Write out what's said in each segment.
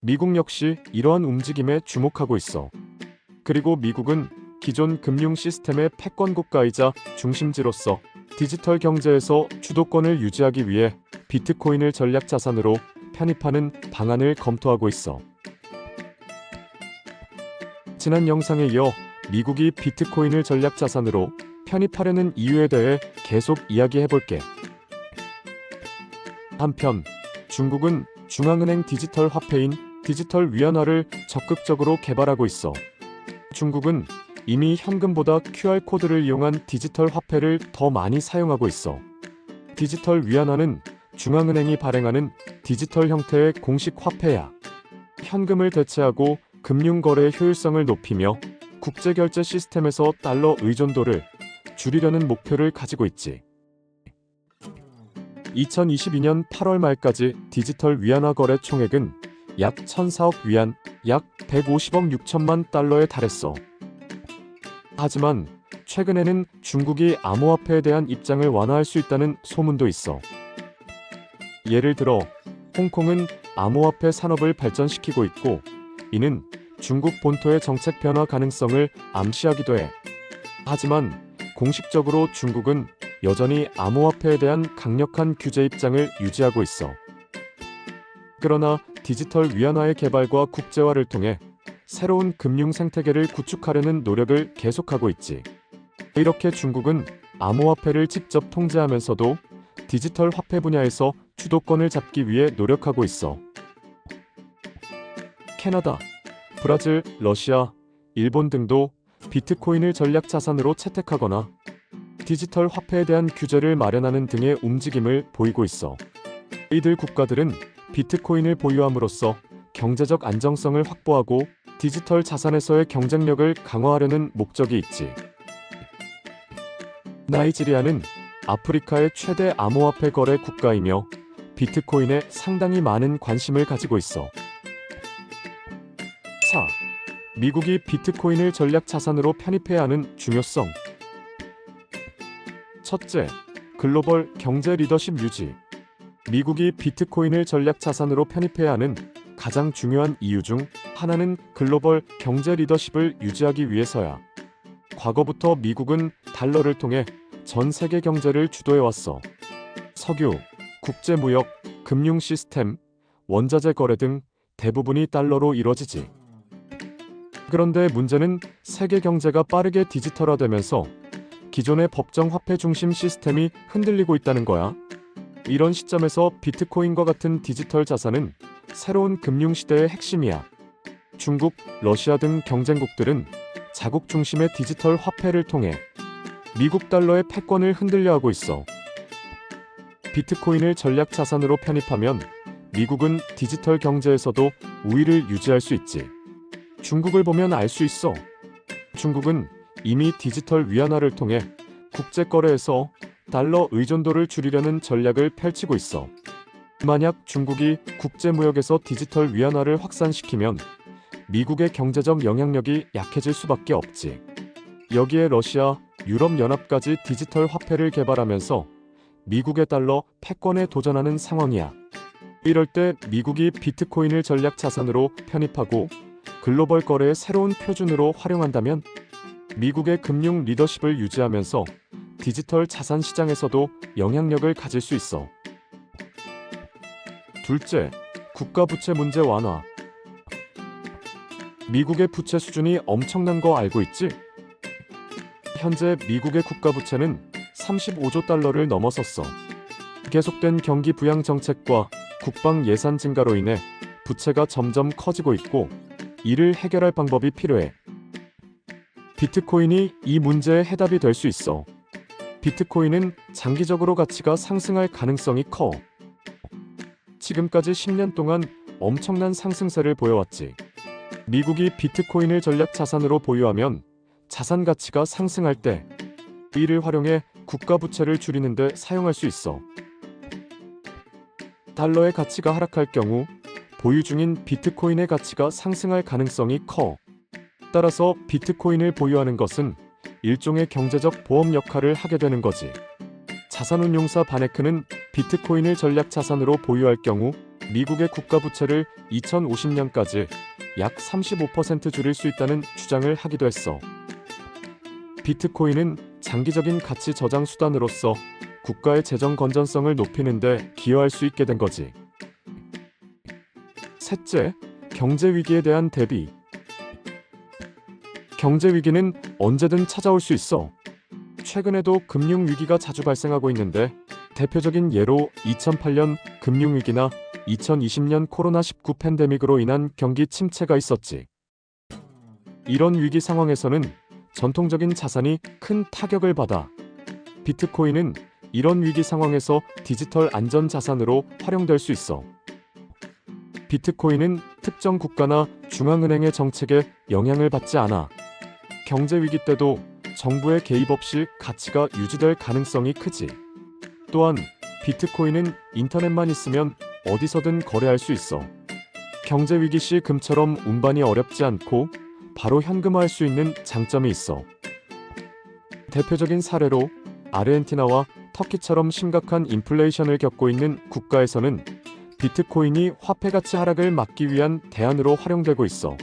미국 역시 이러한 움직임에 주목하고 있어. 그리고 미국은 기존 금융 시스템의 패권 국가이자 중심지로서 디지털 경제에서 주도권을 유지하기 위해 비트코인을 전략 자산으로 편입하는 방안을 검토하고 있어. 지난 영상에 이어 미국이 비트코인을 전략 자산으로 편입하려는 이유에 대해 계속 이야기해볼게. 한편 중국은 중앙은행 디지털 화폐인 디지털 위안화를 적극적으로 개발하고 있어. 중국은 이미 현금보다 QR코드를 이용한 디지털 화폐를 더 많이 사용하고 있어. 디지털 위안화는 중앙은행이 발행하는 디지털 형태의 공식 화폐야. 현금을 대체하고 금융거래의 효율성을 높이며 국제결제 시스템에서 달러 의존도를 줄이려는 목표를 가지고 있지. 2022년 8월 말까지 디지털 위안화 거래 총액은 약 1,004억 위안, 약 150억 6천만 달러에 달했어. 하지만 최근에는 중국이 암호화폐에 대한 입장을 완화할 수 있다는 소문도 있어. 예를 들어 홍콩은 암호화폐 산업을 발전시키고 있고, 이는 중국 본토의 정책 변화 가능성을 암시하기도 해. 하지만 공식적으로 중국은 여전히 암호화폐에 대한 강력한 규제 입장을 유지하고 있어. 그러나 디지털 위안화의 개발과 국제화를 통해 새로운 금융 생태계를 구축하려는 노력을 계속하고 있지. 이렇게 중국은 암호화폐를 직접 통제하면서도 디지털 화폐 분야에서 주도권을 잡기 위해 노력하고 있어. 캐나다, 브라질, 러시아, 일본 등도 비트코인을 전략 자산으로 채택하거나 디지털 화폐에 대한 규제를 마련하는 등의 움직임을 보이고 있어. 이들 국가들은 비트코인을 보유함으로써 경제적 안정성을 확보하고 디지털 자산에서의 경쟁력을 강화하려는 목적이 있지. 나이지리아는 아프리카의 최대 암호화폐 거래 국가이며 비트코인에 상당히 많은 관심을 가지고 있어. 4. 미국이 비트코인을 전략 자산으로 편입해야 하는 중요성. 첫째, 글로벌 경제 리더십 유지. 미국이 비트코인을 전략 자산으로 편입해야 하는 가장 중요한 이유 중 하나는 글로벌 경제 리더십을 유지하기 위해서야. 과거부터 미국은 달러를 통해 전 세계 경제를 주도해왔어. 석유, 국제무역, 금융 시스템, 원자재 거래 등 대부분이 달러로 이뤄지지. 그런데 문제는 세계 경제가 빠르게 디지털화되면서 기존의 법정 화폐 중심 시스템이 흔들리고 있다는 거야. 이런 시점에서 비트코인과 같은 디지털 자산은 새로운 금융 시대의 핵심이야. 중국, 러시아 등 경쟁국들은 자국 중심의 디지털 화폐를 통해 미국 달러의 패권을 흔들려 하고 있어. 비트코인을 전략 자산으로 편입하면 미국은 디지털 경제에서도 우위를 유지할 수 있지. 중국을 보면 알 수 있어. 중국은 이미 디지털 위안화를 통해 국제 거래에서 달러 의존도를 줄이려는 전략을 펼치고 있어. 만약 중국이 국제 무역에서 디지털 위안화를 확산시키면 미국의 경제적 영향력이 약해질 수밖에 없지. 여기에 러시아, 유럽연합까지 디지털 화폐를 개발하면서 미국의 달러 패권에 도전하는 상황이야. 이럴 때 미국이 비트코인을 전략 자산으로 편입하고 글로벌 거래의 새로운 표준으로 활용한다면 미국의 금융 리더십을 유지하면서 디지털 자산 시장에서도 영향력을 가질 수 있어. 둘째, 국가 부채 문제 완화. 미국의 부채 수준이 엄청난 거 알고 있지? 현재 미국의 국가 부채는 35조 달러를 넘어섰어. 계속된 경기 부양 정책과 국방 예산 증가로 인해 부채가 점점 커지고 있고, 이를 해결할 방법이 필요해. 비트코인이 이 문제의 해답이 될 수 있어. 비트코인은 장기적으로 가치가 상승할 가능성이 커. 지금까지 10년 동안 엄청난 상승세를 보여왔지. 미국이 비트코인을 전략 자산으로 보유하면 자산 가치가 상승할 때 이를 활용해 국가 부채를 줄이는 데 사용할 수 있어. 달러의 가치가 하락할 경우 보유 중인 비트코인의 가치가 상승할 가능성이 커. 따라서 비트코인을 보유하는 것은 일종의 경제적 보험 역할을 하게 되는 거지. 자산운용사 바네크는 비트코인을 전략 자산으로 보유할 경우 미국의 국가 부채를 2050년까지 약 35% 줄일 수 있다는 주장을 하기도 했어. 비트코인은 장기적인 가치 저장 수단으로서 국가의 재정 건전성을 높이는 데 기여할 수 있게 된 거지. 셋째, 경제 위기에 대한 대비. 경제 위기는 언제든 찾아올 수 있어. 최근에도 금융 위기가 자주 발생하고 있는데 대표적인 예로 2008년 금융 위기나 2020년 코로나19 팬데믹으로 인한 경기 침체가 있었지. 이런 위기 상황에서는 전통적인 자산이 큰 타격을 받아. 비트코인은 이런 위기 상황에서 디지털 안전 자산으로 활용될 수 있어. 비트코인은 특정 국가나 중앙은행의 정책에 영향을 받지 않아. 경제 위기 때도 정부의 개입 없이 가치가 유지될 가능성이 크지. 또한 비트코인은 인터넷만 있으면 어디서든 거래할 수 있어. 경제 위기 시 금처럼 운반이 어렵지 않고 바로 현금화할 수 있는 장점이 있어. 대표적인 사례로 아르헨티나와 터키처럼 심각한 인플레이션을 겪고 있는 국가에서는 비트코인이 화폐 가치 하락을 막기 위한 대안으로 활용되고 있어.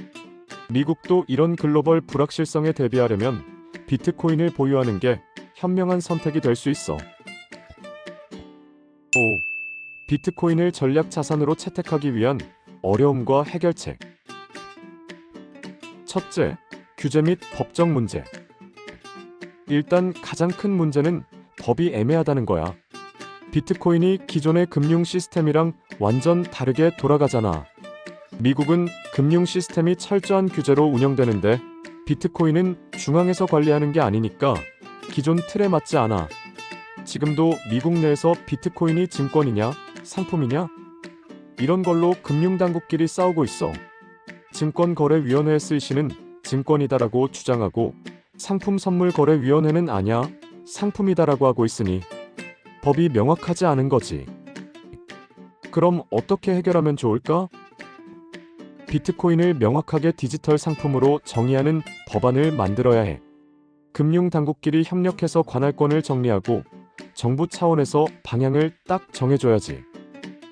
미국도 이런 글로벌 불확실성에 대비하려면 비트코인을 보유하는 게 현명한 선택이 될 수 있어. 5. 비트코인을 전략 자산으로 채택하기 위한 어려움과 해결책. 첫째, 규제 및 법적 문제. 일단 가장 큰 문제는 법이 애매하다는 거야. 비트코인이 기존의 금융 시스템이랑 완전 다르게 돌아가잖아. 미국은 금융 시스템이 철저한 규제로 운영되는데 비트코인은 중앙에서 관리하는 게 아니니까 기존 틀에 맞지 않아. 지금도 미국 내에서 비트코인이 증권이냐, 상품이냐? 이런 걸로 금융당국끼리 싸우고 있어. 증권거래위원회 SEC는 증권이다라고 주장하고 상품선물거래위원회는 아냐, 상품이다라고 하고 있으니 법이 명확하지 않은 거지. 그럼 어떻게 해결하면 좋을까? 비트코인을 명확하게 디지털 상품으로 정의하는 법안을 만들어야 해. 금융당국끼리 협력해서 관할권을 정리하고 정부 차원에서 방향을 딱 정해줘야지.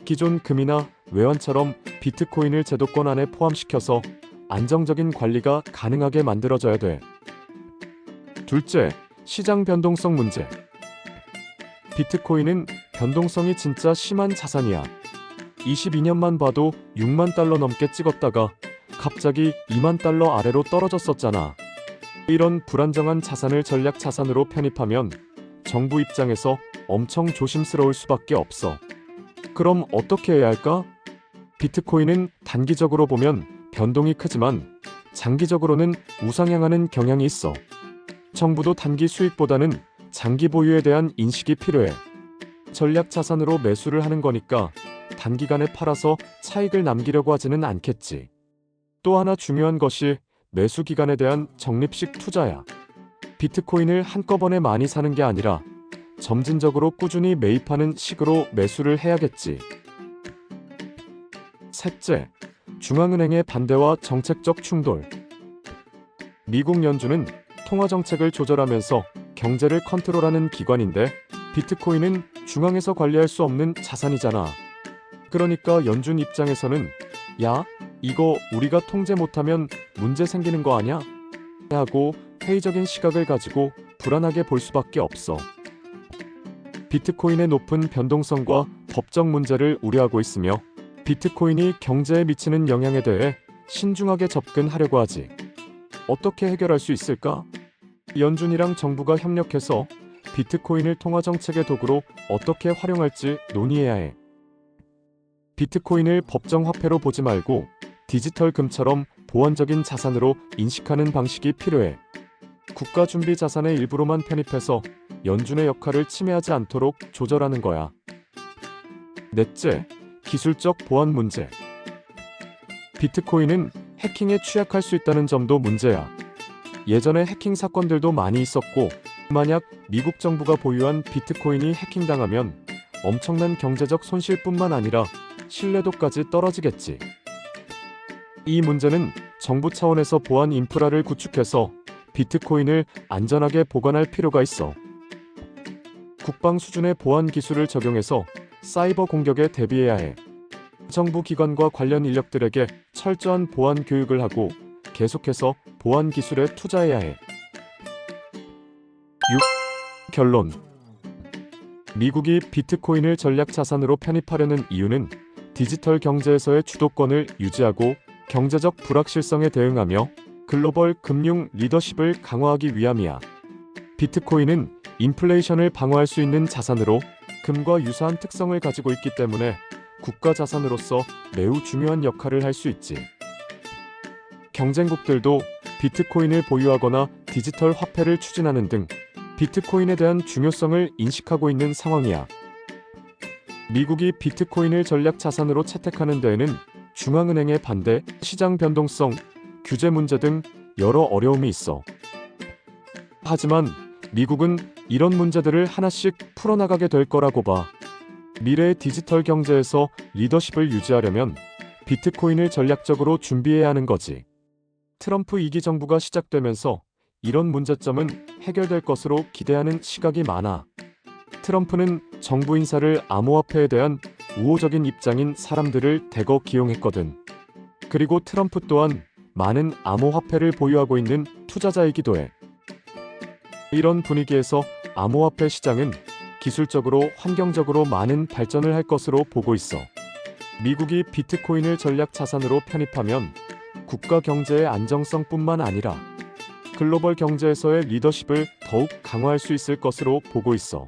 기존 금이나 외환처럼 비트코인을 제도권 안에 포함시켜서 안정적인 관리가 가능하게 만들어져야 돼. 둘째, 시장 변동성 문제. 비트코인은 변동성이 진짜 심한 자산이야. 22년만 봐도 6만 달러 넘게 찍었다가 갑자기 2만 달러 아래로 떨어졌었잖아. 이런 불안정한 자산을 전략 자산으로 편입하면 정부 입장에서 엄청 조심스러울 수밖에 없어. 그럼 어떻게 해야 할까? 비트코인은 단기적으로 보면 변동이 크지만 장기적으로는 우상향하는 경향이 있어. 정부도 단기 수익보다는 장기 보유에 대한 인식이 필요해. 전략 자산으로 매수를 하는 거니까 단기간에 팔아서 차익을 남기려고 하지는 않겠지. 또 하나 중요한 것이 매수 기간에 대한 적립식 투자야. 비트코인을 한꺼번에 많이 사는 게 아니라 점진적으로 꾸준히 매입하는 식으로 매수를 해야겠지. 셋째, 중앙은행의 반대와 정책적 충돌. 미국 연준은 통화정책을 조절하면서 경제를 컨트롤하는 기관인데 비트코인은 중앙에서 관리할 수 없는 자산이잖아. 그러니까 연준 입장에서는 야, 이거 우리가 통제 못하면 문제 생기는 거 아냐? 하고 회의적인 시각을 가지고 불안하게 볼 수밖에 없어. 비트코인의 높은 변동성과 법적 문제를 우려하고 있으며 비트코인이 경제에 미치는 영향에 대해 신중하게 접근하려고 하지. 어떻게 해결할 수 있을까? 연준이랑 정부가 협력해서 비트코인을 통화정책의 도구로 어떻게 활용할지 논의해야 해. 비트코인을 법정 화폐로 보지 말고 디지털 금처럼 보완적인 자산으로 인식하는 방식이 필요해. 국가 준비 자산의 일부로만 편입해서 연준의 역할을 침해하지 않도록 조절하는 거야. 넷째, 기술적 보안 문제. 비트코인은 해킹에 취약할 수 있다는 점도 문제야. 예전에 해킹 사건들도 많이 있었고, 만약 미국 정부가 보유한 비트코인이 해킹당하면 엄청난 경제적 손실뿐만 아니라 신뢰도까지 떨어지겠지. 이 문제는 정부 차원에서 보안 인프라를 구축해서 비트코인을 안전하게 보관할 필요가 있어. 국방 수준의 보안 기술을 적용해서 사이버 공격에 대비해야 해. 정부 기관과 관련 인력들에게 철저한 보안 교육을 하고 계속해서 보안 기술에 투자해야 해. 6. 결론. 미국이 비트코인을 전략 자산으로 편입하려는 이유는 디지털 경제에서의 주도권을 유지하고 경제적 불확실성에 대응하며 글로벌 금융 리더십을 강화하기 위함이야. 비트코인은 인플레이션을 방어할 수 있는 자산으로 금과 유사한 특성을 가지고 있기 때문에 국가 자산으로서 매우 중요한 역할을 할 수 있지. 경쟁국들도 비트코인을 보유하거나 디지털 화폐를 추진하는 등 비트코인에 대한 중요성을 인식하고 있는 상황이야. 미국이 비트코인을 전략 자산으로 채택하는 데에는 중앙은행의 반대, 시장 변동성, 규제 문제 등 여러 어려움이 있어. 하지만 미국은 이런 문제들을 하나씩 풀어나가게 될 거라고 봐. 미래의 디지털 경제에서 리더십을 유지하려면 비트코인을 전략적으로 준비해야 하는 거지. 트럼프 2기 정부가 시작되면서 이런 문제점은 해결될 것으로 기대하는 시각이 많아. 트럼프는 정부 인사를 암호화폐에 대한 우호적인 입장인 사람들을 대거 기용했거든. 그리고 트럼프 또한 많은 암호화폐를 보유하고 있는 투자자이기도 해. 이런 분위기에서 암호화폐 시장은 기술적으로 환경적으로 많은 발전을 할 것으로 보고 있어. 미국이 비트코인을 전략 자산으로 편입하면 국가 경제의 안정성뿐만 아니라 글로벌 경제에서의 리더십을 더욱 강화할 수 있을 것으로 보고 있어.